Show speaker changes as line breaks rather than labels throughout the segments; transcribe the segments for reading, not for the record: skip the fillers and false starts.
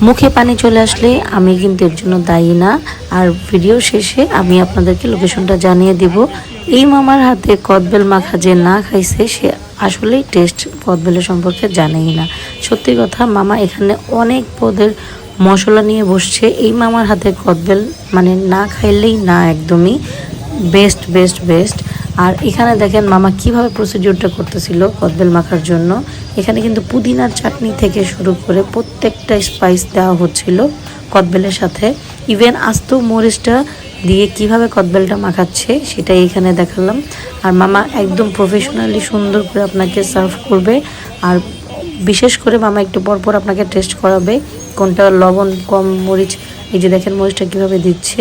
মুখে পানি চলে আসলে আমি কিন্তু এর জন্য দায়ী না। আর ভিডিও শেষে আমি আপনাদেরকে লোকেশনটা জানিয়ে দিব। এই মামার হাতে কদবেল মাখা যে না খাইছে সে আসলেই টেস্ট কদবেলের সম্পর্কে জানেই না। সত্যি কথা, মামা এখানে অনেক পদের মশলা নিয়ে বসছে। এই মামার হাতে কদবেল মানে না খাইলেই না, একদমই বেস্ট বেস্ট বেস্ট। আর এখানে দেখেন মামা কিভাবে প্রসিডিউরটা করতেছিল কদবেল মাখার জন্য। এখানে কিন্তু পুদিনার চাটনি থেকে শুরু করে প্রত্যেকটা স্পাইস দেওয়া হচ্ছিল কদবেলের সাথে। ইভেন আস্ত মরিচটা দিয়ে কিভাবে কদবেলটা মাখাচ্ছে সেটাই এখানে দেখালাম। আর মামা একদম প্রফেশনালি সুন্দর করে আপনাকে সার্ভ করবে। আর বিশেষ করে মামা একটু পরপর আপনাকে টেস্ট করাবে কোনটা লবণ কম, মরিচ এই যে দেখেন মরিচটা কীভাবে দিচ্ছে।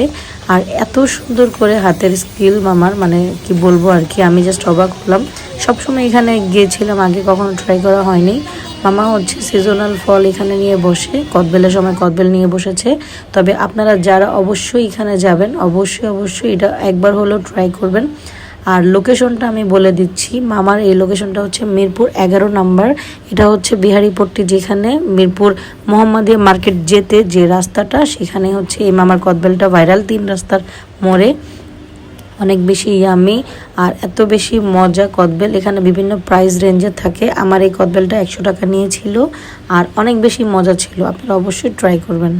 আর এত সুন্দর করে হাতের স্কিল মামার, মানে কি বলবো আর কি, আমি জাস্ট অবাক হলাম। সবসময় এখানে গিয়েছিলাম, আগে কখনো ট্রাই করা হয়নি। মামা হচ্ছে সিজনাল ফল এখানে নিয়ে বসে, কদবেলের সময় কদবেল নিয়ে বসেছে। তবে আপনারা যারা অবশ্যই এখানে যাবেন অবশ্যই এটা একবার হলেও ট্রাই করবেন। আর লোকেশনটা আমি বলে দিচ্ছি, মামার এই লোকেশনটা হচ্ছে মিরপুর 11 নম্বর। এটা হচ্ছে বিহারীপট্টি, যেখানে মিরপুর মোহাম্মদিয়া মার্কেট যেতে যে রাস্তাটা, সেখানে হচ্ছে এই মামার কদবেলটা ভাইরাল। 3 রাস্তার মোড়ে। অনেক বেশি ইয়ামি আর এত বেশি মজা কদবেল। এখানে বিভিন্ন প্রাইস রেঞ্জে থাকে। আমার এই কদবেলটা 100 টাকা নিয়েছিল আর অনেক বেশি মজা ছিল। আপনারা অবশ্যই ট্রাই করবেন।